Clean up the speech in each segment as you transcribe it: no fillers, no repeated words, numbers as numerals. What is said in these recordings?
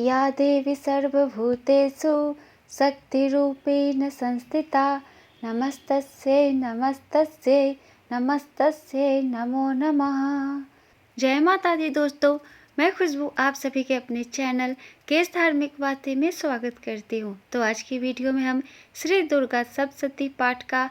या देवी सर्वभूतेषु शक्तिरूपेण संस्थिता नमस्तस्यै नमस्तस्यै नमस्तस्यै नमो नमः। जय माता दी दोस्तों, मैं खुशबू आप सभी के अपने चैनल केस धार्मिक बातें में स्वागत करती हूँ। तो आज की वीडियो में हम श्री दुर्गा सप्तशती पाठ का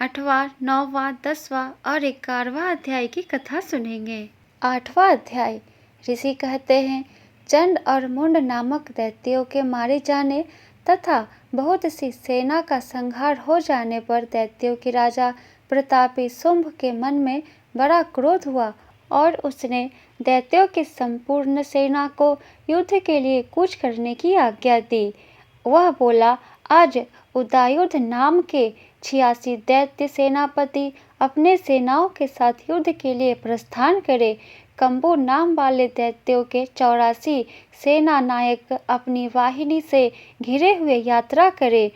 8वां, 9वां, 10वां और 11वां अध्याय की कथा सुनेंगे। 8वां अध्याय। ऋषि कहते हैं, चंड और मुंड नामक दैत्यों के मारे जाने तथा बहुत सी सेना का संहार हो जाने पर दैत्यों के राजा प्रतापी शुंभ के मन में बड़ा क्रोध हुआ और उसने दैत्यों की संपूर्ण सेना को युद्ध के लिए कूच करने की आज्ञा दी। वह बोला, आज उदयुध नाम के 86 दैत्य सेनापति अपने सेनाओं के साथ युद्ध के लिए प्रस्थान करे। कंबू नाम वाले दैत्यों के 84 सेना नायक अपनी वाहिनी से घिरे हुए यात्रा करे।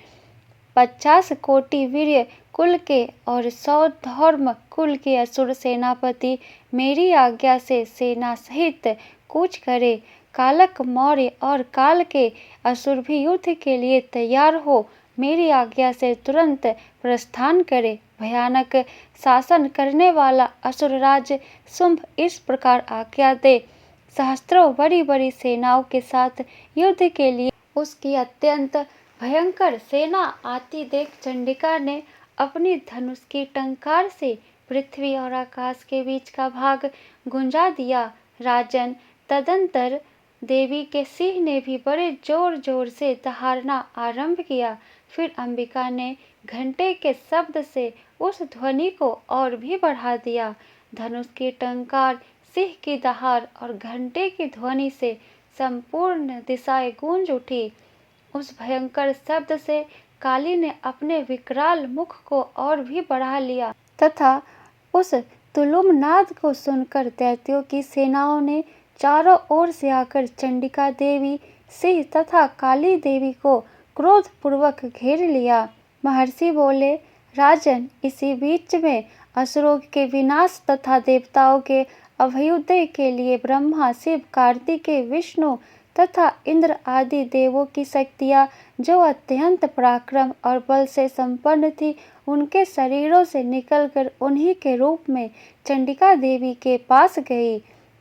50 कोटि वीर्य कुल के और 100 धर्म कुल के असुर सेनापति मेरी आज्ञा से सेना सहित कूच करे। कालक मौर्य और काल के असुर भी युद्ध के लिए तैयार हो मेरी आज्ञा से तुरंत प्रस्थान करे। भयानक शासन करने वाला असुरराज शुंभ इस प्रकार आज्ञा दे। सहस्त्रों बड़ी बड़ी सेनाओं के साथ युद्ध के लिए उसकी अत्यंत भयंकर सेना आती देख चंडिका ने अपनी धनुष की टंकार से पृथ्वी और आकाश के बीच का भाग गुंजा दिया। राजन, तदंतर देवी के सिंह ने भी बड़े जोर जोर से दहाड़ना आरंभ किया। फिर अंबिका ने घंटे के शब्द से उस ध्वनि को और भी बढ़ा दिया। धनुष की टंकार, सिंह की दहाड़ और घंटे की ध्वनि से संपूर्ण दिशाएं गूंज उठी। उस भयंकर शब्द से काली ने अपने विकराल मुख को और भी बढ़ा लिया तथा उस तुलुम नाद को सुनकर दैत्यों की सेनाओं ने चारों ओर से आकर चंडिका देवी, सिंह तथा काली देवी को क्रोध पूर्वक घेर लिया। महर्षि बोले, राजन, इसी बीच में असुरों के विनाश तथा देवताओं के अभ्युदय के लिए ब्रह्मा, शिव, कार्तिकेय, विष्णु तथा इंद्र आदि देवों की शक्तियाँ जो अत्यंत पराक्रम और बल से संपन्न थी, उनके शरीरों से निकलकर उन्हीं के रूप में चंडिका देवी के पास गई।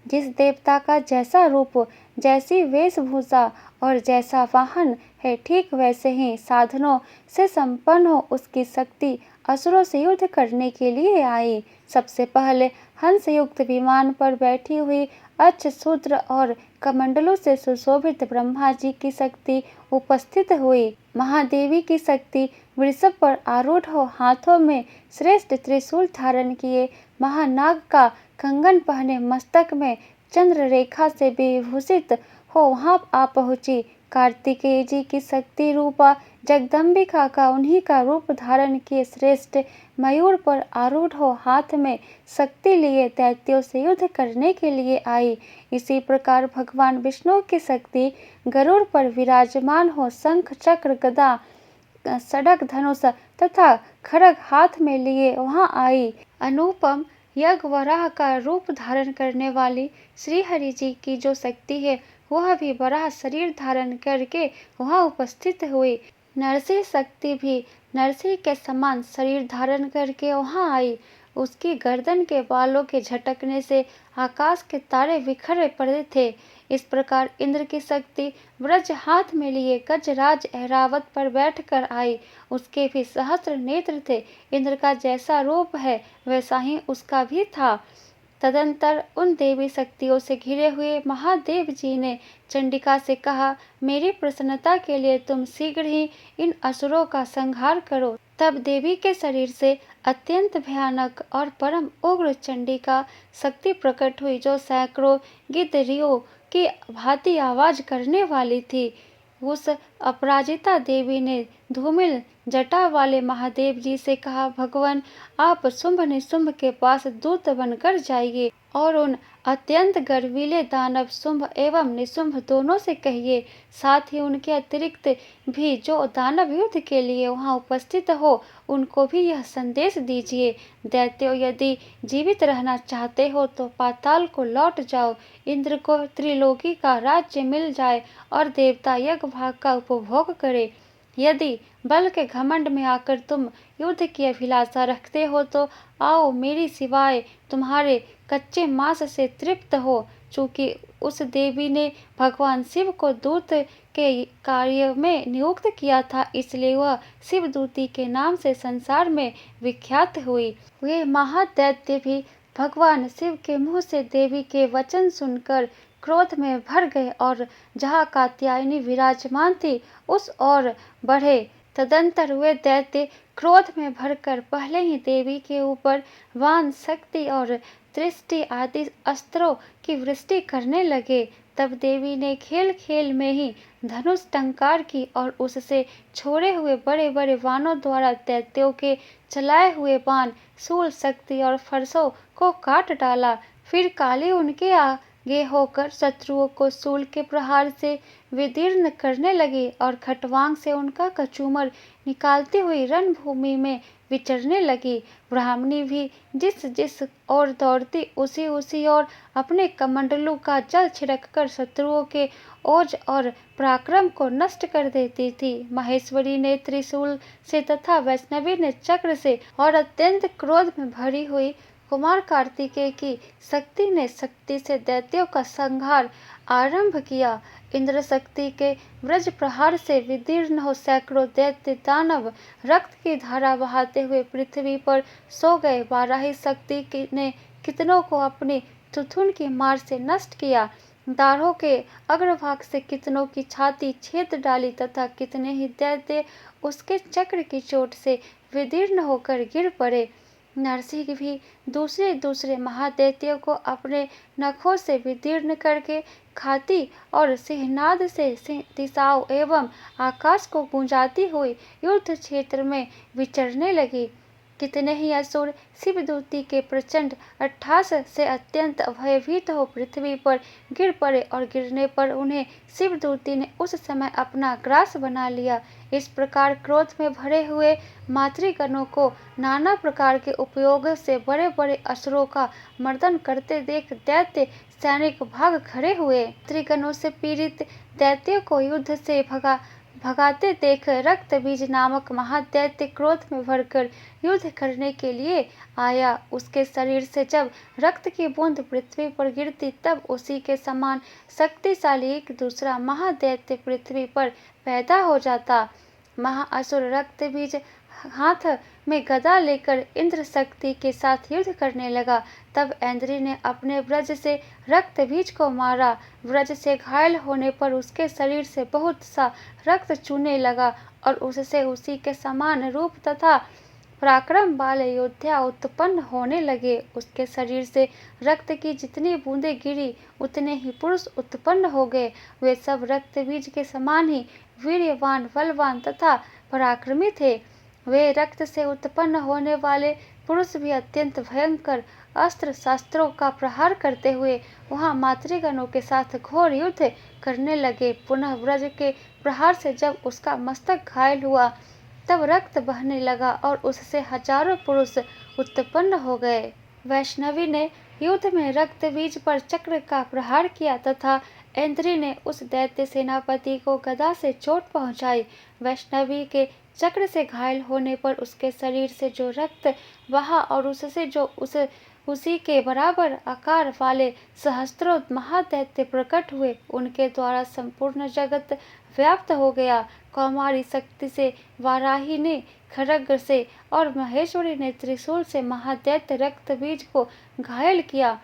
जिस देवता का जैसा रूप, जैसी वेशभूषा और जैसा वाहन है, ठीक वैसे ही साधनों से संपन्न हो उसकी शक्ति असुरों से युद्ध करने के लिए आई। सबसे पहले हंस युक्त विमान पर बैठी हुई अच्युत और कमंडलों से सुशोभित ब्रह्मा जी की शक्ति उपस्थित हुई। महादेवी की शक्ति वृषभ पर आरूढ़ हो हाथों में श्रेष्ठ त्रिशूल धारण किए, महानाग का कंगन पहने, मस्तक में चंद्र रेखा से विभूषित हो वहां आ पहुंची। कार्तिकेय जी की शक्ति रूपा जगदम्बिका का उन्हीं का रूप धारण किए श्रेष्ठ मयूर पर आरूढ़ हो हाथ में शक्ति लिए दैत्यों से युद्ध करने के लिए आई। इसी प्रकार भगवान विष्णु की शक्ति गरुड़ पर विराजमान हो शंख, चक्र, गदा, सड़क, धनुष तथा खड्ग हाथ में लिए वहां आई। अनुपम यज्ञ वराह का रूप धारण करने वाली श्री हरि जी की जो शक्ति है, वह भी वराह शरीर धारण करके वहां उपस्थित हुई। नरसिंह शक्ति भी नरसिंह के समान शरीर धारण करके वहां आई। उसकी गर्दन के बालों के झटकने से आकाश के तारे बिखरे पड़े थे। इस प्रकार इंद्र की शक्ति वज्र हाथ में लिए गजराज ऐरावत पर बैठकर आई। उसके भी सहस्त्र नेत्र थे। इंद्र का जैसा रूप है वैसा ही उसका भी था। तदंतर उन देवी शक्तियों से घिरे हुए महादेव जी ने चंडिका से कहा, मेरी प्रसन्नता के लिए तुम शीघ्र ही इन असुरों का संहार करो। तब देवी के शरीर से अत्यंत भयानक और परम उग्र चंडिका शक्ति प्रकट हुई, जो सैकड़ों गिद्धरियों की भांति आवाज करने वाली थी। उस अपराजिता देवी ने धूमिल जटा वाले महादेव जी से कहा, भगवान, आप शुंभ निशुंभ के पास दूत बनकर जाइए और उन अत्यंत गर्वीले दानव शुंभ एवं निशुंभ दोनों से कहिए, साथ ही उनके अतिरिक्त भी जो दानव युद्ध के लिए वहां उपस्थित हो उनको भी यह संदेश दीजिए, दैत्यों यदि जीवित रहना चाहते हो तो पाताल को लौट जाओ, इंद्र को त्रिलोकी का राज्य मिल जाए और देवता यज्ञ भाग का उपभोग करे। यदि बल के घमंड में आकर तुम युद्ध की अभिलाषा रखते हो तो आओ, मेरी सिवाय तुम्हारे कच्चे मांस से तृप्त हो। चूंकि उस देवी ने भगवान शिव को दूत के कार्य में नियुक्त किया था, इसलिए वह शिवदूती के नाम से संसार में विख्यात हुई। वे महादैत्य भी भगवान शिव के मुंह से देवी के वचन सुनकर क्रोध में भर गए और जहाँ कात्यायनी विराजमान थी उस ओर बढ़े। तदंतर वे दैत्य क्रोध में भरकर पहले ही देवी के ऊपर वान, शक्ति और दृष्टि आदि अस्त्रों की वृष्टि करने लगे। तब देवी ने खेल खेल में ही धनुष टंकार की और उससे छोड़े हुए बड़े बड़े बाणों द्वारा दैत्यों के चलाए हुए बाण, शूल, शक्ति और फरसों को काट डाला। फिर काली उनके आगे होकर शत्रुओं को शूल के प्रहार से विदीर्ण करने लगी और खटवांग से उनका कचूमर निकालती हुई रणभूमि में विचरने लगी। ब्राह्मणी भी जिस जिस ओर दौड़ती उसी उसी ओर अपने कमंडलू का जल छिड़ककर शत्रुओं के ओज और पराक्रम को नष्ट कर देती थी। महेश्वरी ने त्रिशूल से तथा वैष्णवी ने चक्र से और अत्यंत क्रोध में भरी हुई कुमार कार्तिकेय की शक्ति ने शक्ति से दैत्यों का संहार आरंभ किया। इंद्र शक्ति के वज्र प्रहार से विदीर्ण हो सैकड़ों दैत्य दानव रक्त की धारा बहाते हुए पृथ्वी पर सो गए। वाराही शक्ति ने कितनों को अपनी थुथुन की मार से नष्ट किया, दाढ़ों के अग्रभाग से कितनों की छाती छेद डाली तथा कितने ही दैत्य उसके चक्र की चोट से विदीर्ण होकर गिर पड़े। नरसिंह भी दूसरे दूसरे महादैत्यों को अपने नखों से विदीर्ण करके खाती और सिंहनाद से दिशाओं एवं आकाश को गूंजाती हुई युद्ध क्षेत्र में विचरने लगी। कितने ही असुर शिवदूती के प्रचंड अट्टहास से अत्यंत भयभीत हो पृथ्वी पर गिर पड़े और गिरने पर उन्हें शिवदूती ने उस समय अपना ग्रास बना लिया। इस प्रकार क्रोध में भरे हुए मातृगणों को नाना प्रकार के उपयोग से बड़े बड़े असुरों का मर्दन करते देख दैत्य सैनिक भाग खड़े हुए। त्रिगणों से पीड़ित दैत्यों को युद्ध से भगाते देख रक्त बीज नामक महादैत्य क्रोध में भरकर युद्ध करने के लिए आया। उसके शरीर से जब रक्त की बूंद पृथ्वी पर गिरती तब उसी के समान शक्तिशाली एक दूसरा महादैत्य पृथ्वी पर पैदा हो जाता। महाअसुर रक्त बीज हाथ में गदा लेकर इंद्र शक्ति के साथ युद्ध करने लगा। तब ऐन्द्री ने अपने व्रज से रक्त बीज को मारा। व्रज से घायल होने पर उसके शरीर से बहुत सा रक्त चूने लगा और उससे उसी के समान रूप तथा पराक्रम वाले योद्धा उत्पन्न होने लगे। उसके शरीर से रक्त की जितनी बूंदें गिरी उतने ही पुरुष उत्पन्न हो गए। वे सब रक्त बीज के समान ही वीर्यवान, बलवान तथा पराक्रमी थे। वे रक्त से उत्पन्न होने वाले पुरुष भी अत्यंत भयंकर अस्त्र शस्त्रों का प्रहार करते हुए वहां मातृगणों के साथ घोर युद्ध करने लगे। पुनः व्रज के प्रहार से जब उसका मस्तक घायल हुआ तब रक्त बहने लगा और उससे हजारों पुरुष उत्पन्न हो गए। वैष्णवी ने युद्ध में रक्त बीज पर चक्र का प्रहार किया तथा ऐन्द्री ने उस दैत्य सेनापति को गदा से चोट पहुंचाई। वैष्णवी के चक्र से घायल होने पर उसके शरीर से जो रक्त बहा और उससे जो उसी के बराबर आकार वाले सहस्त्रों महादैत्य प्रकट हुए, उनके द्वारा संपूर्ण जगत व्याप्त हो गया। कौमारी शक्ति से वाराही ने खड्ग से और महेश्वरी ने त्रिशूल से महादैत्य रक्त बीज को घायल किया।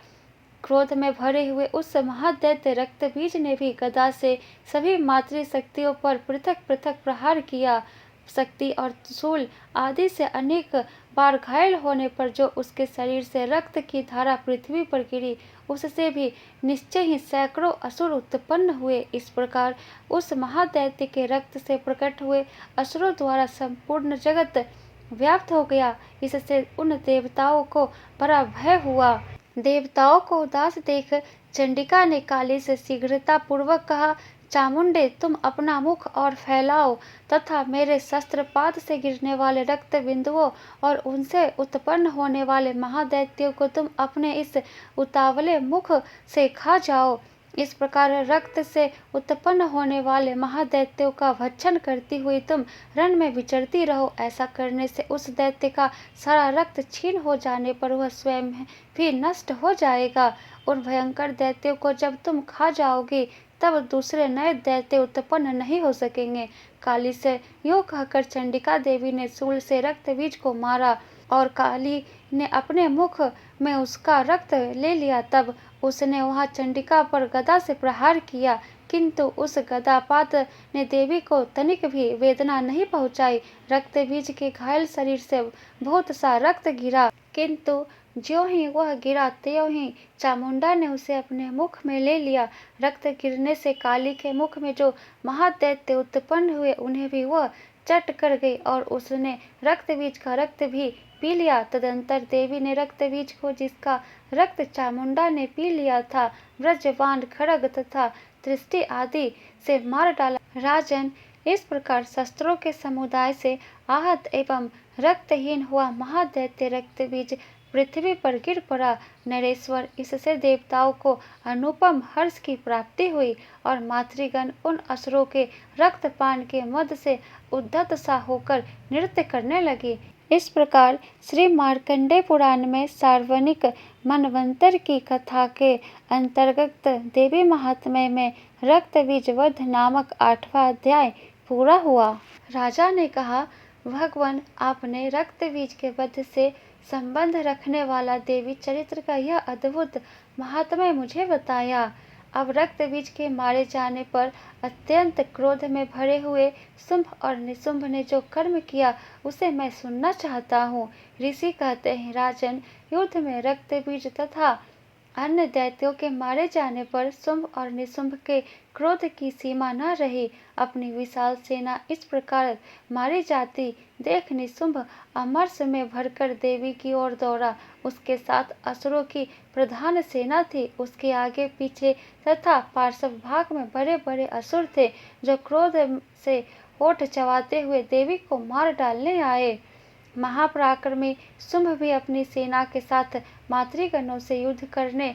क्रोध में भरे हुए उस महादैत्य रक्त बीज ने भी गदा से सभी मातृ शक्तियों पर पृथक पृथक प्रहार किया। शक्ति और शूल आदि से अनेक बार घायल होने पर जो उसके शरीर से रक्त की धारा पृथ्वी पर गिरी उससे भी निश्चय ही सैकड़ों असुर उत्पन्न हुए। इस प्रकार उस महादैत्य के रक्त से प्रकट हुए असुरों द्वारा संपूर्ण जगत व्याप्त हो गया। इससे उन देवताओं को बड़ा भय हुआ। देवताओं को उदास देख चंडिका ने काली से शीघ्रता पूर्वक कहा, चामुंडे, तुम अपना मुख और फैलाओ तथा मेरे शस्त्रपात से गिरने वाले रक्त बिंदुओं और उनसे उत्पन्न होने वाले महादैत्यों को तुम अपने इस उतावले मुख से खा जाओ। इस प्रकार रक्त से उत्पन्न होने वाले महादैत्यों का भक्षण करती हुई तुम रण में विचरती रहो। ऐसा करने से उस दैत्य का सारा रक्त छीन हो जाने पर वह स्वयं भी नष्ट हो जाएगा। उन भयंकर दैत्यों को जब तुम खा जाओगे तब दूसरे नए दैत्य उत्पन्न नहीं हो सकेंगे। काली से यूँ कहकर चंडिका देवी ने शूल से रक्त बीज को मारा और काली ने अपने मुख में उसका रक्त ले लिया। तब उसने वहां चंडिका पर गदा से प्रहार किया, किंतु उस गदापात ने देवी को तनिक भी वेदना नहीं पहुंचाई। रक्त बीज के घायल शरीर से बहुत सा रक्त गिरा, किंतु ज्यों ही वह गिरा त्यों ही चामुंडा ने उसे अपने मुख में ले लिया। रक्त गिरने से काली के मुख में जो महादैत्य उत्पन्न हुए उन्हें भी वह चट कर गई और उसने रक्त बीज का रक्त भी पी लिया। तदंतर देवी ने रक्त बीज को, जिसका रक्त चामुंडा ने पी लिया था, ब्रजवान, खड़ग तथा दृष्टि आदि से मार डाला। राजन, इस प्रकार शस्त्रों के समुदाय से आहत एवं रक्तहीन हुआ महादैत्य रक्त बीज पृथ्वी पर गिर पड़ा। नरेश्वर, इससे देवताओं को अनुपम हर्ष की प्राप्ति हुई और मातृगण उन असुरों के रक्तपान के मद से उद्धत सा होकर नृत्य करने लगे। इस प्रकार श्री मार्कंडेय पुराण में सार्वनिक मनवंतर की कथा के अंतर्गत देवी महात्म्य में रक्त बीज वध नामक 8वां अध्याय पूरा हुआ। राजा ने कहा, भगवान, आपने रक्त बीज के वध से संबंध रखने वाला देवी चरित्र का यह अद्भुत महात्म्य मुझे बताया। अब रक्त बीज के मारे जाने पर अत्यंत क्रोध में भरे हुए शुंभ और निशुंभ ने जो कर्म किया उसे मैं सुनना चाहता हूँ। ऋषि कहते हैं, राजन, युद्ध में रक्त बीज तथा अन्य दैत्यों के मारे जाने पर शुंभ और निशुंभ के क्रोध की सीमा न रही। अपनी विशाल सेना इस प्रकार मारी जाती देख निशुंभ अमरस में भरकर देवी की ओर दौड़ा। उसके साथ असुरों की प्रधान सेना थी। उसके आगे पीछे तथा पार्श्व भाग में बड़े बड़े असुर थे, जो क्रोध से होठ चबाते हुए देवी को मार डालने आए। महापराक्रमी शुंभ भी अपनी सेना के साथ मातृगणों से युद्ध करने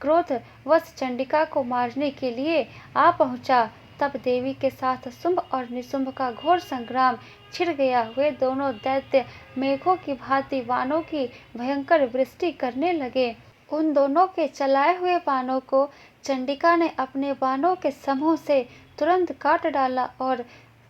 क्रोधवश चंडिका को मारने के लिए आ पहुंचा। तब देवी के साथ शुंभ और निशुंभ का घोर संग्राम छिड़ गया। वे दोनों दैत्य मेघों की भांति बाणों की भयंकर वृष्टि करने लगे। उन दोनों के चलाए हुए बाणों को चंडिका ने अपने बाणों के समूह से तुरंत काट डाला और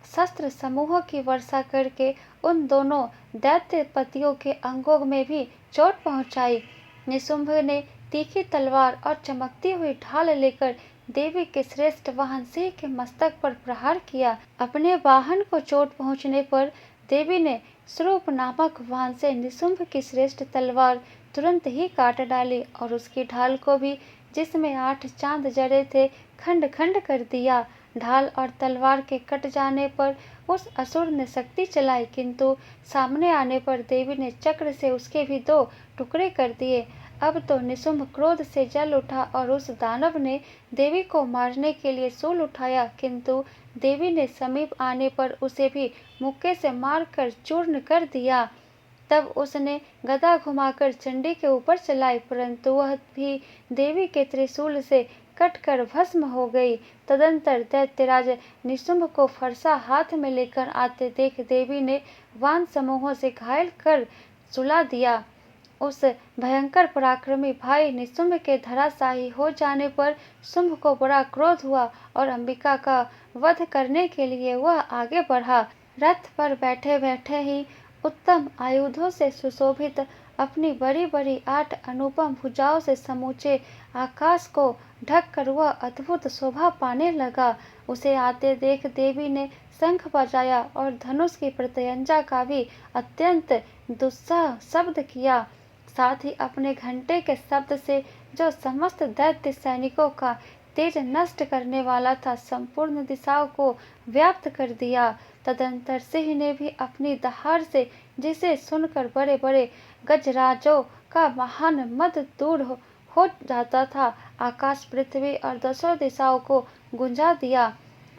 शस्त्र समूहों की वर्षा करके उन दोनों दैत्य पतियों के अंगों में भी चोट पहुंचाई। निशुंभ ने तीखी तलवार और चमकती हुई ढाल लेकर देवी के श्रेष्ठ वाहन सिंह के मस्तक पर प्रहार किया। अपने वाहन को चोट पहुंचने पर देवी ने स्वरूप नामक वाहन से निशुंभ की श्रेष्ठ तलवार तुरंत ही काट डाली और उसकी ढाल को भी, जिसमें 8 चांद जड़े थे, खंड खंड कर दिया। ढाल और तलवार के कट जाने पर उस असुर ने शक्ति चलाई, किंतु सामने आने पर देवी ने चक्र से उसके भी 2 टुकड़े कर दिए। अब तो निशुंभ क्रोध से जल उठा और उस दानव ने देवी को मारने के लिए शूल उठाया, किंतु देवी ने समीप आने पर उसे भी मुक्के से मारकर चूर्ण कर दिया। तब उसने गदा घुमाकर चंडी के ऊपर चलाई, परंतु वह भी देवी के त्रिशूल से कटकर भस्म हो गई। तदंतर दैत्यराज निशुंभ को फरसा हाथ में लेकर आते देख देवी ने वान समूहों से घायल कर सुला दिया। उस भयंकर पराक्रमी भाई निशुंभ के धराशायी हो जाने पर शुंभ को बड़ा क्रोध हुआ और अंबिका का वध करने के लिए वह आगे बढ़ा। रथ पर बैठे बैठे ही उत्तम आयुधों से सुशोभित अपनी बड़ी बड़ी 8 अनुपम भुजाओं से समूचे आकाश को ढककर वह अद्भुत शोभा पाने लगा। उसे आते देख देवी ने शंख बजाया और धनुष की प्रत्यंचा का भी अत्यंत दुस्सह शब्द किया। साथ ही अपने घंटे के शब्द से, जो समस्त दैत्य सैनिकों का तेज नष्ट करने वाला था, संपूर्ण दिशाओं को व्याप्त कर दिया। तदंतर सिंह ने भी अपनी दहाड़ से, जिसे सुनकर बड़े बड़े गजराजों का महान मद दूर हो जाता था। आकाश, पृथ्वी और दसों दिशाओं को गुंजा दिया।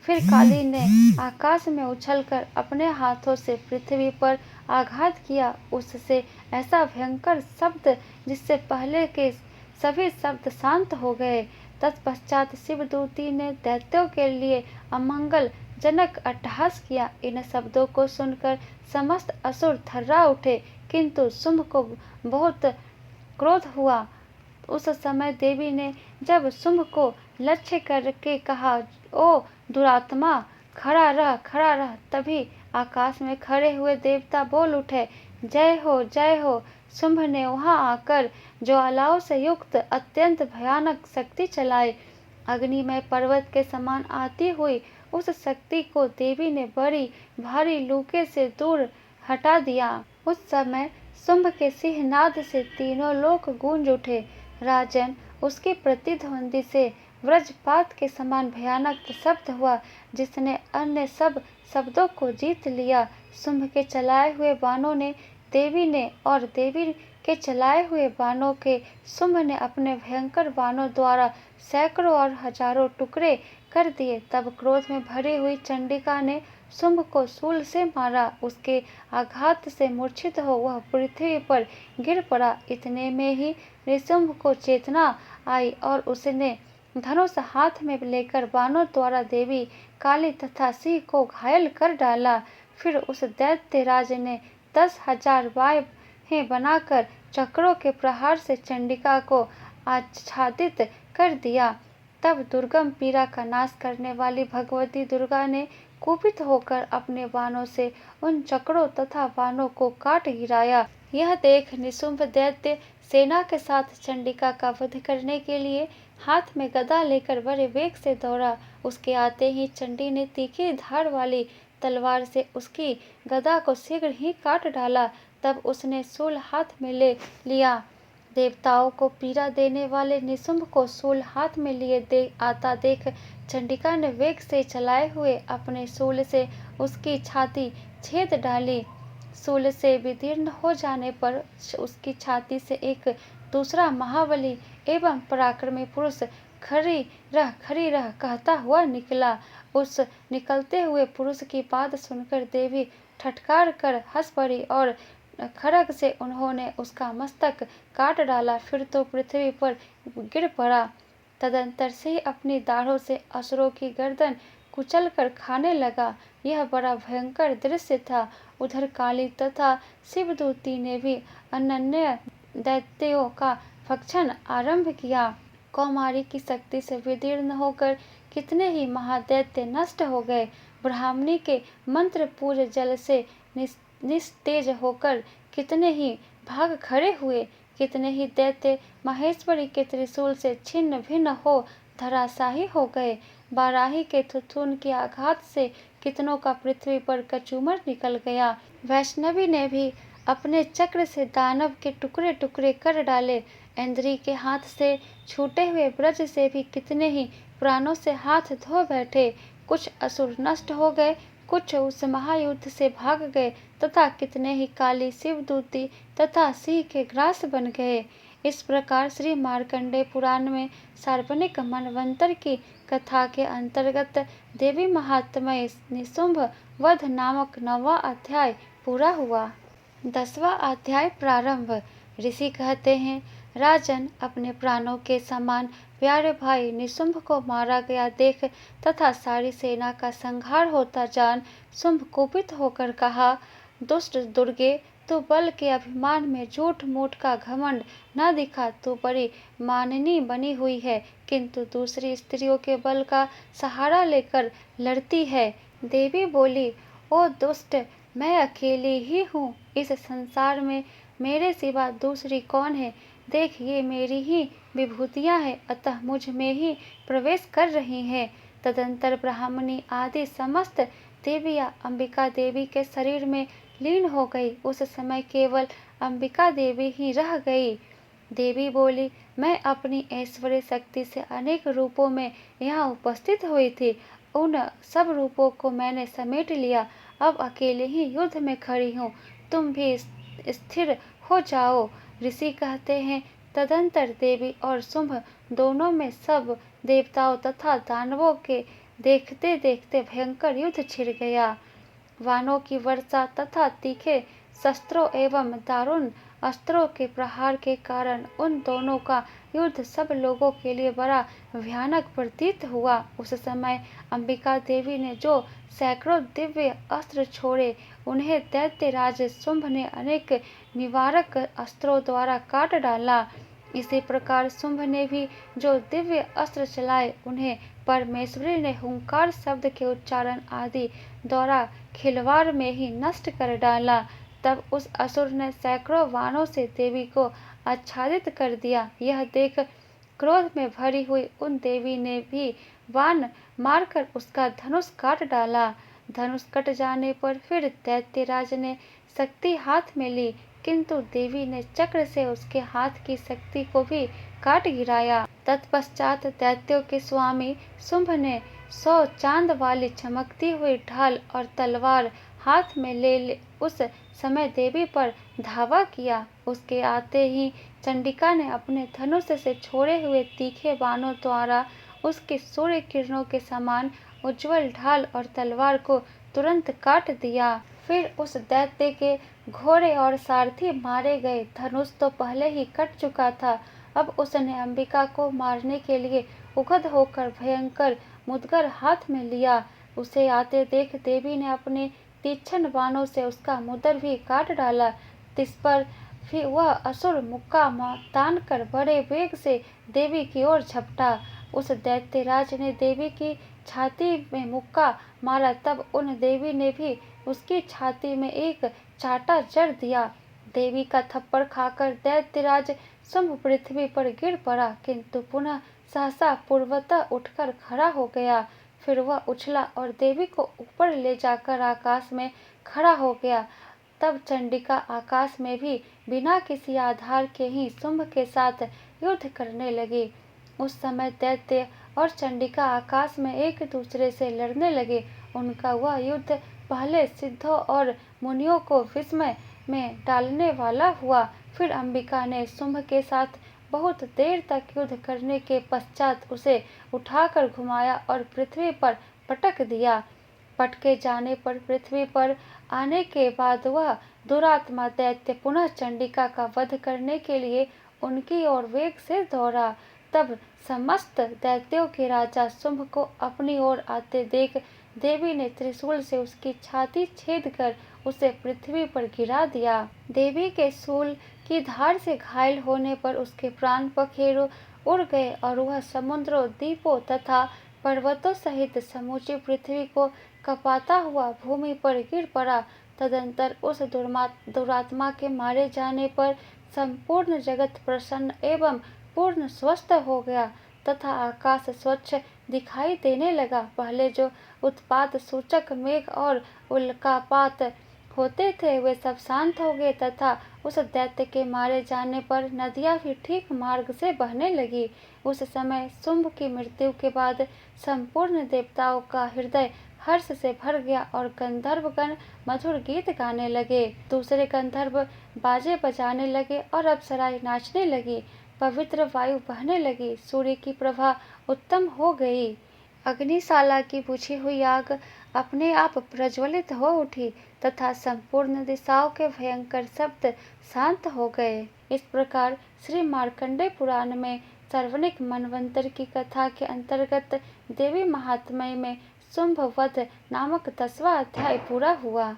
फिर काली ने आकाश में उछलकर अपने हाथों से पृथ्वी पर आघात किया। उससे ऐसा भयंकर शब्द जिससे पहले के सभी शब्द शांत हो गए। तत्पश्चात शिवदूती ने दैत्यों के लिए अमंगलजनक अट्टहास किया। इन शब्दों को सुनकर समस्त असुर थर्रा उठे, किंतु शुंभ को बहुत क्रोध हुआ। उस समय देवी ने जब शुंभ को लक्ष्य करके कहा, ओ दुरात्मा, खड़ा रह, खड़ा रह, तभी आकाश में खड़े हुए देवता बोल उठे, जय हो, जय हो। शुंभ ने वहां आकर ज्वालाओं से युक्त अत्यंत भयानक शक्ति चलाई। अग्निमय पर्वत के समान आती हुई उस शक्ति को देवी ने बड़ी भारी लूके से दूर हटा दिया। उस समय शुंभ के सिंहनाद से तीनों लोक गूंज उठे। राजन, उसकी प्रतिध्वनि से वज्रपात के समान भयानक शब्द हुआ, जिसने अन्य सब शब्दों को जीत लिया। शुंभ के चलाए हुए बाणों ने देवी ने और देवी के चलाए हुए बाणों के शुंभ ने अपने भयंकर बाणों द्वारा सैकड़ों और हजारों टुकड़े कर दिए। तब क्रोध में भरी हुई चंडिका ने शुंभ को शूल से मारा। उसके आघात से मूर्छित हो वह पृथ्वी पर गिर पड़ा। इतने में ही निशुंभ को चेतना आई और उसने धनुष हाथ में लेकर बाणों द्वारा देवी, काली तथा सिंह को घायल कर डाला। फिर उस दैत्य राज ने 10,000 बाहें बनाकर चक्रों के प्रहार से चंडिका को आच्छादित कर दिया। तब दुर्गम पीड़ा का नाश करने वाली भगवती दुर्गा ने कुपित होकर अपने बाणों से उन चक्रों तथा बाणों को काट गिराया। यह देख निशुंभ दैत्य सेना के साथ चंडिका का वध करने के लिए हाथ में गदा लेकर बड़े वेग से दौड़ा। उसके आते ही चंडी ने तीखी धार वाली तलवार से उसकी गदा को शीघ्र ही काट डाला। तब उसने शूल हाथ में ले लिया। देवताओं को पीड़ा देने वाले निशुंभ को शूल हाथ में लिए आता देख चंडिका ने वेग से चलाए हुए अपने शूल से उसकी छाती छेद डाली। शूल से विदीर्ण हो जाने पर उसकी छाती से एक दूसरा महाबली एवं पराक्रमी पुरुष खड़ी रह कहता हुआ निकला। उस निकलते हुए पुरुष की बात सुनकर देवी ठटकार कर हंस पड़ी और खड्ग से उन्होंने उसका मस्तक काट डाला। फिर तो पृथ्वी पर गिर पड़ा। तदंतर से अपनी दाढ़ों से असुरों की गर्दन कुचल कर खाने लगा। यह बड़ा भयंकर दृश्य था। उधर काली तथा शिवदूती ने भी अनन्य दैत्यों का भक्षण आरंभ किया। कौमारी की शक्ति से विदीर्ण होकर कितने ही महादैत्य नष्ट हो गए। ब्राह्मणी के मंत्र पूर्ण जल से निस्तेज होकर कितने ही भाग खड़े हुए। कितने ही दैत्य महेश्वरी के त्रिशूल से छिन्न भिन्न हो धराशाही हो गए। बाराही के थुथुन के आघात से कितनों का पृथ्वी पर कचूमर निकल गया। वैष्णवी ने भी अपने चक्र से दानव के टुकड़े टुकड़े कर डाले। इंद्री के हाथ से छूटे हुए ब्रज से भी कितने ही प्राणों से हाथ धो बैठे। कुछ असुर नष्ट हो गए, कुछ उस महायुद्ध से भाग गए तथा कितने ही काली, शिवदूती तथा सिंह के ग्रास बन गए। इस प्रकार श्री मार्कंडेय पुराण में सार्वजनिक मनवंतर की कथा के अंतर्गत देवी महात्म्य निशुंभ वध नामक 9वां अध्याय पूरा हुआ। 10वां अध्याय प्रारंभ। ऋषि कहते हैं, राजन, अपने प्राणों के समान प्यारे भाई निशुंभ को मारा गया देख तथा सारी सेना का संहार होता जान शुंभ कुपित होकर कहा, दुष्ट दुर्गे, तू बल के अभिमान में झूठ मूठ का घमंड न दिखा। तू बड़ी माननी बनी हुई है, किंतु दूसरी स्त्रियों के बल का सहारा लेकर लड़ती है। देवी बोली, ओ दुष्ट, मैं अकेली ही हूँ। इस संसार में मेरे सिवा दूसरी कौन है। देख, ये मेरी ही विभूतियाँ हैं, अतः मुझ में ही प्रवेश कर रही हैं। तदंतर ब्राह्मणी आदि समस्त देवियाँ अंबिका देवी के शरीर में लीन हो गई। उस समय केवल अंबिका देवी ही रह गई। देवी बोली, मैं अपनी ऐश्वर्य शक्ति से अनेक रूपों में यहाँ उपस्थित हुई थी। उन सब रूपों को मैंने समेट लिया। अब अकेले ही युद्ध में खड़ी हूँ। तुम भी स्थिर हो जाओ। ऋषि कहते हैं, तदंतर देवी और शुंभ दोनों में सब देवताओं तथा दानवों के देखते देखते भयंकर युद्ध छिड़ गया। वानों की वर्षा तथा तीखे शस्त्रों एवं दारुण अस्त्रों के प्रहार के कारण उन दोनों का युद्ध सब लोगों के लिए बड़ा भयानक प्रतीत हुआ। उस समय अंबिका देवी ने जो सैकड़ों दिव्य अस्त्र छोड़े, उन्हें दैत्यराज शुंभ ने अनेक निवारक अस्त्रों द्वारा काट डाला। इसी प्रकार शुंभ ने भी जो दिव्य अस्त्र चलाए, उन्हें परमेश्वरी ने हुंकार शब्द के उच्चारण आदि द्वारा खिलवाड़ में ही नष्ट कर डाला। तब उस असुर ने सैकड़ों वाणों से देवी को आच्छादित कर दिया। यह देख क्रोध में भरी हुई उन देवी ने भी बाण मारकर उसका धनुष काट डाला। धनुष कट जाने पर फिर दैत्यराज ने शक्ति हाथ में ली, किंतु देवी ने चक्र से उसके हाथ की शक्ति को भी काट गिराया। तत्पश्चात दैत्यों के स्वामी शुंभ ने 100 चांद वाली चमकती हुई ढाल और तलवार हाथ में ले उस समय देवी पर धावा किया। उसके आते ही चंडिका ने अपने धनुष से छोड़े हुए तीखे बाणों द्वारा उसके सूर्य किरणों के समान उज्जवल ढाल और तलवार को तुरंत काट दिया। फिर उस दैत्य के घोड़े और सारथी मारे गए। धनुष तो पहले ही कट चुका था, अब उसने अंबिका को मारने के लिए उगद होकर भयंकर मुदगर हाथ में लिया। उसे आते देख देवी ने अपने तीक्ष्ण बाणों से उसका मुदर भी काट डाला। तिस पर फिर वह असुर मुक्का तान कर बड़े वेग से देवी की ओर झपटा। उस दैत्यराज ने देवी की छाती में मुक्का मारा, तब उन देवी ने भी उसकी छाती में एक चाटा जड़ दिया। देवी का थप्पड़ खाकर दैत्यराज शुंभ पृथ्वी पर गिर पड़ा, किंतु पुनः सहसा पूर्वतः उठकर खड़ा हो गया। फिर वह उछला और देवी को ऊपर ले जाकर आकाश में खड़ा हो गया। तब चंडिका आकाश में भी बिना किसी आधार के ही शुंभ के साथ युद्ध करने लगी। उस समय दैत्य और चंडिका आकाश में एक दूसरे से लड़ने लगे। उनका वह युद्ध पहले सिद्धों और मुनियों को विस्मय में डालने वाला हुआ। फिर अंबिका ने शुंभ के साथ बहुत देर तक युद्ध करने के पश्चात उसे उठाकर घुमाया और पृथ्वी पर पटक दिया। पटके जाने पर पृथ्वी पर आने के बाद वह दुरात्मा दैत्य पुनः चंडिका का वध करने के लिए उनकी ओर वेग से दौड़ा। तब समस्त दैत्यों के राजा शुंभ को अपनी ओर आते देख देवी ने त्रिशूल से उसकी छाती छेद कर उसे पृथ्वी पर गिरा दिया। देवी के शूल की धार से घायल होने पर उसके प्राण पखेरु उड़ गए और वह समुद्रों, द्वीपों तथा पर्वतों सहित समूची पृथ्वी को कपाता हुआ भूमि पर गिर पड़ा। तदंतर उस दुरात्मा के मारे जाने पर संपूर्ण जगत प्रसन्न एवं पूर्ण स्वस्थ हो गया तथा आकाश स्वच्छ दिखाई देने लगा। पहले जो उत्पात सूचक मेघ और उल्कापात होते थे, वे सब शांत हो गए तथा उस दैत्य के मारे जाने पर नदियां भी ठीक मार्ग से बहने लगी। उस समय शुंभ की मृत्यु के बाद संपूर्ण देवताओं का हृदय हर्ष से भर गया और गंधर्वगण मधुर गीत गाने लगे। दूसरे गंधर्व बाजे बजाने लगे और अप्सराएं नाचने लगी। पवित्र वायु बहने लगी। सूर्य की प्रभा उत्तम हो गई। अग्निशाला की बुझी हुई आग अपने आप प्रज्वलित हो उठी तथा संपूर्ण दिशाओं के भयंकर शब्द शांत हो गए। इस प्रकार श्री मार्कंडेय पुराण में सर्वनिक मनवंतर की कथा के अंतर्गत देवी महात्म्य में शुंभ वध नामक 10वां अध्याय पूरा हुआ।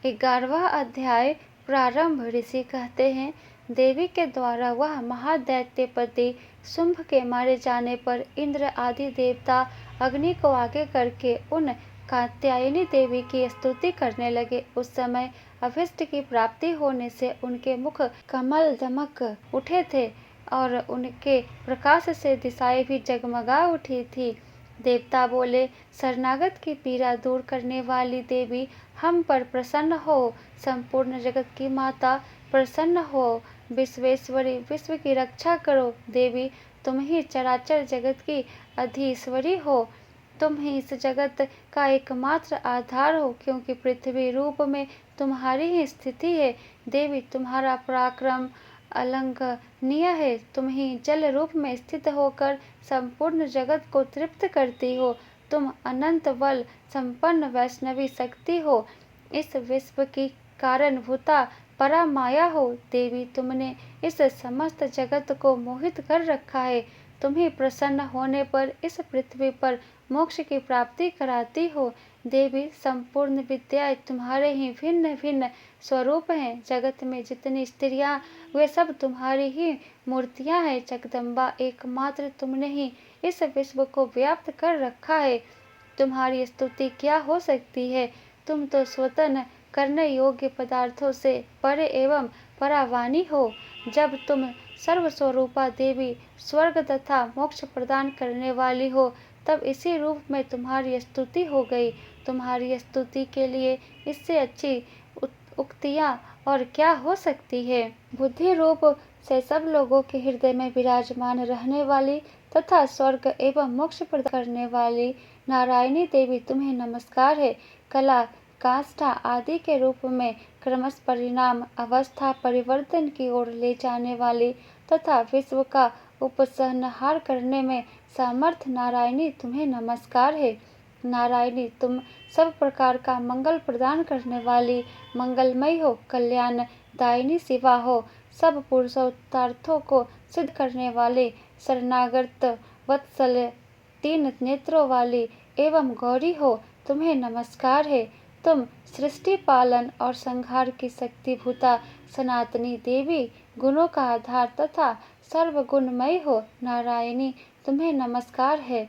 11वां अध्याय प्रारंभ। ऋषि कहते हैं, देवी के द्वारा वह महादैत्यपति शुंभ के मारे जाने पर इंद्र आदि देवता अग्नि को आगे करके उन कात्यायनी देवी की स्तुति करने लगे। उस समय अभिष्ट की प्राप्ति होने से उनके मुख कमल दमक उठे थे और उनके प्रकाश से दिशाएं भी जगमगा उठी थी। देवता बोले, शरणागत की पीड़ा दूर करने वाली देवी, हम पर प्रसन्न हो। संपूर्ण जगत की माता, प्रसन्न हो। विश्वेश्वरी, विश्व की रक्षा करो। देवी, तुम ही चराचर जगत की अधीश्वरी हो। तुम ही इस जगत का एकमात्र आधार हो, क्योंकि पृथ्वी रूप में तुम्हारी ही स्थिति है। देवी, तुम्हारा पराक्रम अलंघनीय है। तुम ही जल रूप में स्थित होकर संपूर्ण जगत को तृप्त करती हो। तुम अनंत बल संपन्न वैष्णवी शक्ति हो। इस विश्व की कारणभूता परामाया हो। देवी, तुमने इस समस्त जगत को मोहित कर रखा है। तुम ही प्रसन्न होने पर इस पृथ्वी पर मोक्ष की प्राप्ति कराती हो। देवी, संपूर्ण विद्याएं तुम्हारे ही भिन्न भिन्न स्वरूप हैं। जगत में जितनी स्त्रियां, वे सब तुम्हारी ही मूर्तियां हैं। जगदम्बा, एकमात्र तुमने ही इस विश्व को व्याप्त कर रखा है। तुम्हारी स्तुति क्या हो सकती है। तुम तो स्वतन करने योग्य पदार्थों से परे एवं परावानी हो। जब तुम सर्वस्वरूपा देवी, स्वर्ग तथा मोक्ष प्रदान करने वाली हो, तब इसी रूप में तुम्हारी स्तुति हो गई। तुम्हारी स्तुति के लिए इससे अच्छी उक्तियाँ और क्या हो सकती है। बुद्धि रूप से सब लोगों के हृदय में विराजमान रहने वाली तथा स्वर्ग एवं मोक्ष प्रदान करने वाली नारायणी देवी, तुम्हें नमस्कार है। कला, काष्ठा आदि के रूप में क्रमश परिणाम अवस्था परिवर्तन की ओर ले जाने वाली तथा विश्व का उपसंहार करने में सामर्थ्य नारायणी, तुम्हें नमस्कार है। नारायणी, तुम सब प्रकार का मंगल प्रदान करने वाली मंगलमयी हो, कल्याण दायिनी शिवा हो, सब पुरुषार्थों को सिद्ध करने वाले शरणागत वत्सल तीन नेत्रों वाली एवं गौरी हो, तुम्हें नमस्कार है। तुम सृष्टि पालन और संहार की शक्ति भूता सनातनी देवी, गुणों का आधार तथा सर्वगुणमयी हो। नारायणी, तुम्हें नमस्कार है।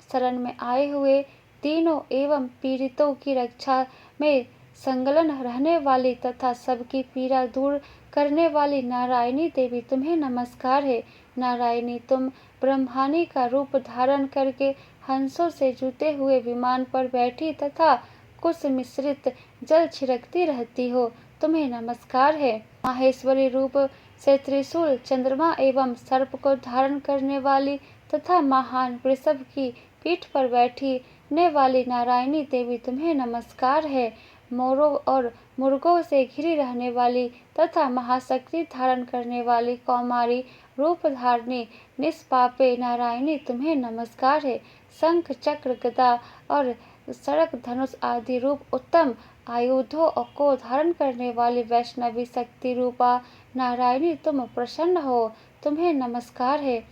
शरण में आए हुए तीनों एवं पीड़ितों की रक्षा में संलग्न रहने वाली तथा सबकी पीड़ा दूर करने वाली नारायणी देवी, तुम्हें नमस्कार है। नारायणी, तुम ब्रह्माणी का रूप धारण करके हंसों से जुते हुए विमान पर बैठी तथा कुश मिश्रित जल छिड़कती रहती हो, तुम्हें नमस्कार है। माहेश्वरी रूप से त्रिशूल, चंद्रमा एवं सर्प को धारण करने वाली तथा महान वृषभ की पीठ पर बैठने वाली नारायणी देवी, तुम्हें नमस्कार है। मोरों और मुर्गों से घिरी रहने वाली तथा महाशक्ति धारण करने वाली कौमारी रूप धारणी निष्पापे नारायणी, तुम्हें नमस्कार है। शंख, चक्र, गदा और सड़क धनुष आदि रूप उत्तम आयुधों को धारण करने वाली वैष्णवी शक्ति रूपा नारायणी, तुम प्रसन्न हो, तुम्हें नमस्कार है।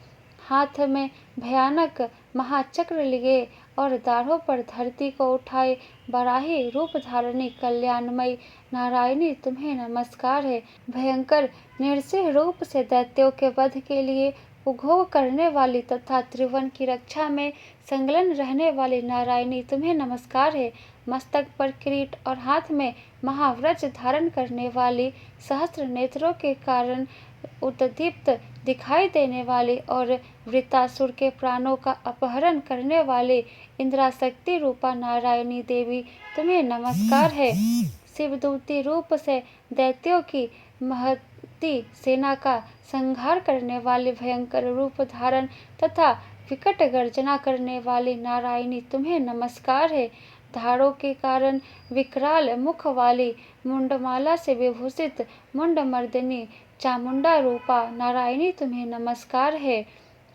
हाथ में भयानक महाचक्र लिए और दाढ़ों पर धरती को उठाए बराही रूप धारणी कल्याणमयी नारायणी, तुम्हें नमस्कार है। भयंकर नृसिंह रूप से दैत्यों के वध के लिए उद्योग करने वाली तथा त्रिभुवन की रक्षा में संलग्न रहने वाली नारायणी, तुम्हें नमस्कार है। मस्तक पर किरीट और हाथ में महावज्र धारण करने वाली, सहस्त्र नेत्रों के कारण उद्दीप्त दिखाई देने वाली और वृत्तासुर के प्राणों का अपहरण करने वाली इंद्राशक्ति रूपा नारायणी देवी, तुम्हें नमस्कार है। शिवदूती रूप से दैत्यों की महती सेना का संहार करने वाले भयंकर रूप धारण तथा विकट गर्जना करने वाली नारायणी, तुम्हें नमस्कार है। धारों के कारण विकराल मुख वाली मुंडमाला से विभूषित मुंडमर्दिनी चामुंडा रूपा नारायणी, तुम्हें नमस्कार है।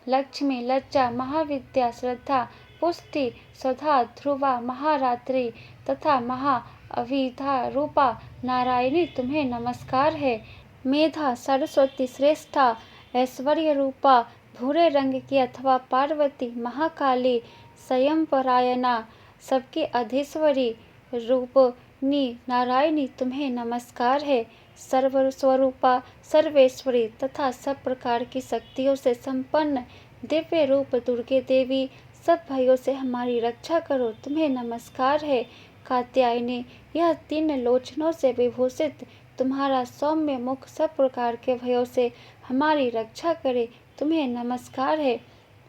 लक्ष्मी, लज्जा, महाविद्या, श्रद्धा, पुष्टि, स्वधा, ध्रुवा, महारात्रि तथा महाअविधा रूपा नारायणी, तुम्हें नमस्कार है। मेधा, सरस्वती, श्रेष्ठा, ऐश्वर्य रूपा भूरे रंग की अथवा पार्वती, महाकाली, स्वयंपरायणा, सबकी अधीश्वरी रूपनी नारायणी, तुम्हें नमस्कार है। सर्वस्वरूपा, सर्वेश्वरी तथा सब प्रकार की शक्तियों से संपन्न दिव्य रूप दुर्गे देवी, सब भयों से हमारी रक्षा करो, तुम्हें नमस्कार है। कात्यायनी, यह तीन लोचनों से विभूषित तुम्हारा सौम्य मुख सब प्रकार के भयों से हमारी रक्षा करे, तुम्हें नमस्कार है।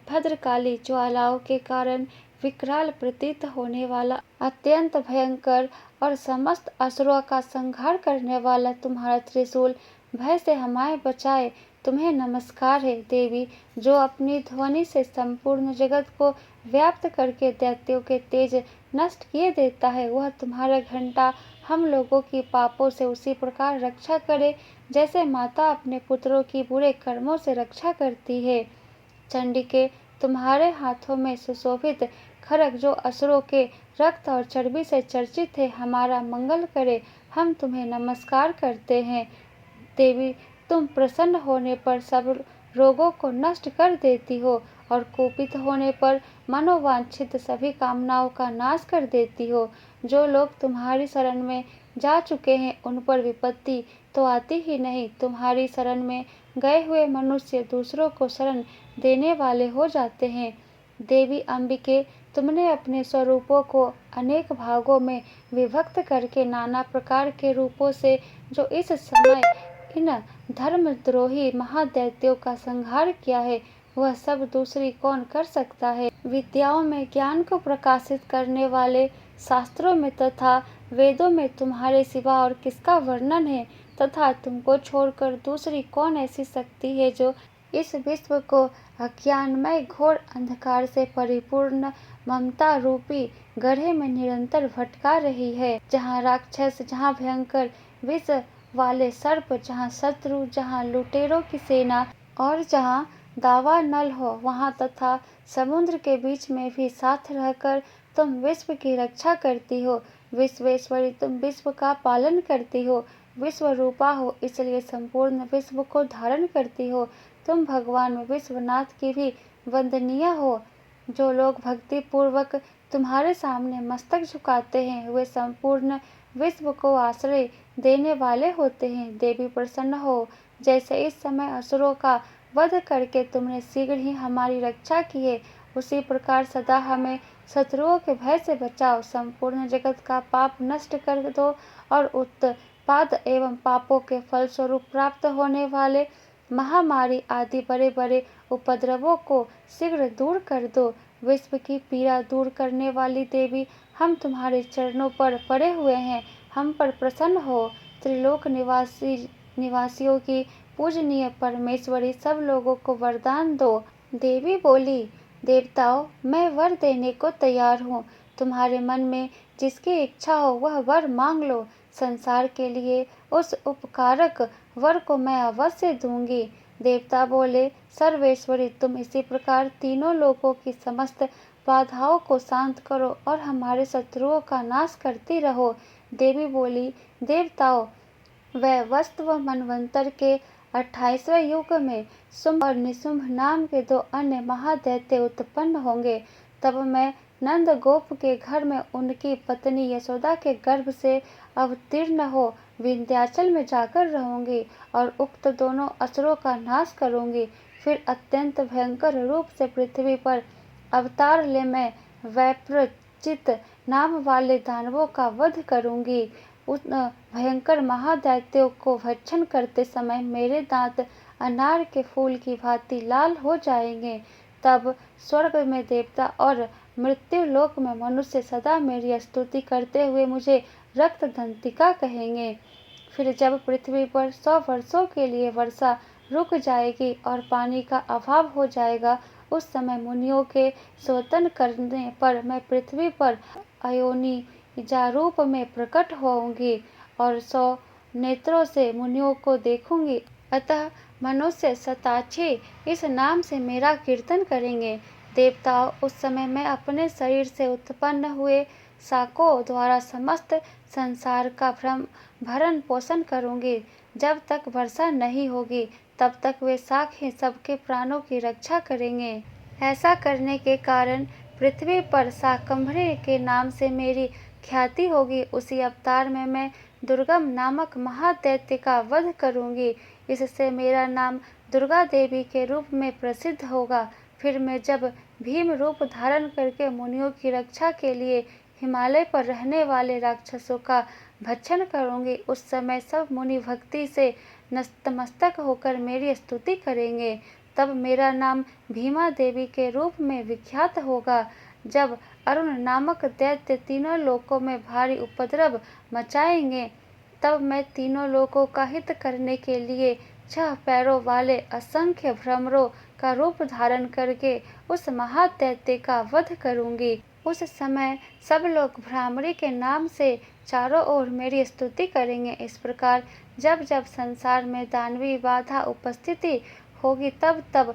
भद्रकाली, ज्वालाओं के कारण विकराल प्रतीत होने वाला अत्यंत भयंकर और समस्त असुरों का संहार करने वाला तुम्हारा त्रिशूल भय से हमारे बचाए, तुम्हें नमस्कार है। देवी, जो अपनी ध्वनि से संपूर्ण जगत को व्याप्त करके दैत्यों के तेज नष्ट किए देता है, वह तुम्हारा घंटा हम लोगों की पापों से उसी प्रकार रक्षा करे जैसे माता अपने पुत्रों की बुरे कर्मों से रक्षा करती है। चंडिके, तुम्हारे हाथों में सुशोभित खड्ग जो असुरों के रक्त और चर्बी से चर्चित है, हमारा मंगल करे, हम तुम्हें नमस्कार करते हैं। देवी, तुम प्रसन्न होने पर सब रोगों को नष्ट कर देती हो और कुपित होने पर मनोवांछित सभी कामनाओं का नाश कर देती हो। जो लोग तुम्हारी शरण में जा चुके हैं उन पर विपत्ति तो आती ही नहीं। तुम्हारी शरण में गए हुए मनुष्य दूसरों को शरण देने वाले हो जाते हैं। देवी अंबिके, तुमने अपने स्वरूपों को अनेक भागों में विभक्त करके नाना प्रकार के रूपों से जो इस समय इन धर्मद्रोही महादैत्यों का संहार किया है, वह सब दूसरी कौन कर सकता है। विद्याओं में ज्ञान को प्रकाशित करने वाले शास्त्रों में तथा वेदों में तुम्हारे सिवा और किसका वर्णन है, तथा तुमको छोड़कर दूसरी कौन ऐसी शक्ति है जो इस विश्व को अज्ञानमय घोर अंधकार से परिपूर्ण ममता रूपी गड्ढे में निरंतर भटका रही है। जहाँ राक्षस, जहाँ भयंकर विष वाले सर्प, जहाँ शत्रु, जहाँ लुटेरों की सेना और जहाँ दावानल हो, वहाँ तथा समुद्र के बीच में भी साथ रहकर तुम विश्व की रक्षा करती हो। विश्वेश्वरी, तुम विश्व का पालन करती हो। विश्व रूपा हो, इसलिए संपूर्ण विश्व को धारण करती हो। तुम भगवान विश्वनाथ की भी वंदनीय हो। जो लोग भक्ति पूर्वक तुम्हारे सामने मस्तक झुकाते हैं, वे संपूर्ण विश्व को आश्रय देने वाले होते हैं। देवी प्रसन्न हो, जैसे इस समय असुरों का वध करके तुमने शीघ्र ही हमारी रक्षा की है, उसी प्रकार सदा हमें शत्रुओं के भय से बचाओ। संपूर्ण जगत का पाप नष्ट कर दो और उत्पाद एवं पापों के फलस्वरूप प्राप्त होने वाले महामारी आदि बड़े बड़े उपद्रवों को शीघ्र दूर कर दो। विश्व की पीड़ा दूर करने वाली देवी, हम तुम्हारे चरणों पर पड़े हुए हैं, हम पर प्रसन्न हो। त्रिलोक निवासियों की पूजनीय परमेश्वरी, सब लोगों को वरदान दो। देवी बोली, देवताओं, मैं वर देने को तैयार हूँ। तुम्हारे मन में जिसकी इच्छा हो वह वर मांग लो। संसार के लिए उस उपकारक वर को मैं अवश्य दूंगी। देवता बोले, सर्वेश्वरी, तुम इसी प्रकार तीनों लोकों की समस्त बाधाओं को शांत करो और हमारे शत्रुओं का नाश करती रहो। देवी बोली, देवताओं, वह वस्तु मनवंतर के 28वें युग में शुंभ और निशुंभ नाम के दो अन्य महादैत्य उत्पन्न होंगे। तब मैं नंद गोप के घर में उनकी पत्नी यशोदा के गर्भ से अवतीर्ण हो विंध्याचल में जाकर रहूंगी और उक्त दोनों असुरों का नाश करूंगी। फिर अत्यंत भयंकर रूप से पृथ्वी पर अवतार ले मैं वैप्रचित नाम वाले दानवों का वध करूंगी। उन भयंकर महादैत्यों को भक्षण करते समय मेरे दांत अनार के फूल की भांति लाल हो जाएंगे। तब स्वर्ग में देवता और मृत्यु लोक में मनुष्य सदा मेरी स्तुति करते हुए मुझे रक्त दंतिका कहेंगे। फिर जब पृथ्वी पर 100 वर्षों के लिए वर्षा रुक जाएगी और पानी का अभाव हो जाएगा, उस समय मुनियों के स्वतन करने पर मैं पृथ्वी पर अयोनी रूप में प्रकट होंगी और 100 नेत्रों से मुनियों को देखूंगी। अतः मनुष्य शताक्षी इस नाम से मेरा कीर्तन करेंगे। देवताओं, उस समय मैं अपने शरीर से उत्पन्न हुए शाकों द्वारा समस्त संसार का भरण पोषण करूंगी। जब तक वर्षा नहीं होगी तब तक वे शाक ही सबके प्राणों की रक्षा करेंगे। ऐसा करने के कारण पृथ्वी पर शाकंभरी के नाम से मेरी ख्याति होगी। उसी अवतार में मैं दुर्गम नामक महादैत्य का वध करूंगी। इससे मेरा नाम दुर्गा देवी के रूप में प्रसिद्ध होगा। फिर मैं जब भीम रूप धारण करके मुनियों की रक्षा के लिए हिमालय पर रहने वाले राक्षसों का भक्षण करूंगी, उस समय सब मुनि भक्ति से नतमस्तक होकर मेरी स्तुति करेंगे। तब मेरा नाम भीमा देवी के रूप में विख्यात होगा। जब अरुण नामक दैत्य तीनों लोकों में भारी उपद्रव मचाएंगे, तब मैं तीनों लोकों का हित करने के लिए 6 पैरों वाले असंख्य भ्रमरों का रूप धारण करके उस महादैत्य का वध करूंगी। उस समय सब लोग भ्रामरी के नाम से चारों ओर मेरी स्तुति करेंगे। इस प्रकार जब जब संसार में दानवी बाधा उपस्थिति होगी तब तब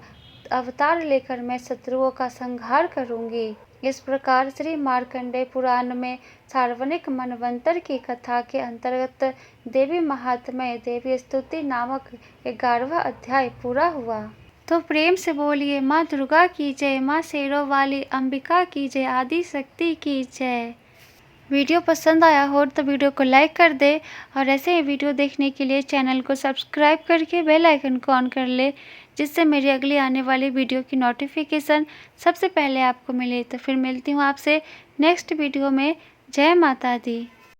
अवतार लेकर मैं शत्रुओं का संहार करूंगी। इस प्रकार श्री मार्कंडेय पुराण में सार्वनिक मनवंतर की कथा के अंतर्गत देवी महात्म्य देवी स्तुति नामक 11वां अध्याय पूरा हुआ। तो प्रेम से बोलिए माँ दुर्गा की जय, माँ शेरों वाली अंबिका की जय, आदि शक्ति की जय। वीडियो पसंद आया हो तो वीडियो को लाइक कर दे और ऐसे ही वीडियो देखने के लिए चैनल को सब्सक्राइब करके बेल आइकन को ऑन कर ले, जिससे मेरी अगली आने वाली वीडियो की नोटिफिकेशन सबसे पहले आपको मिले। तो फिर मिलती हूँ आपसे नेक्स्ट वीडियो में। जय माता दी।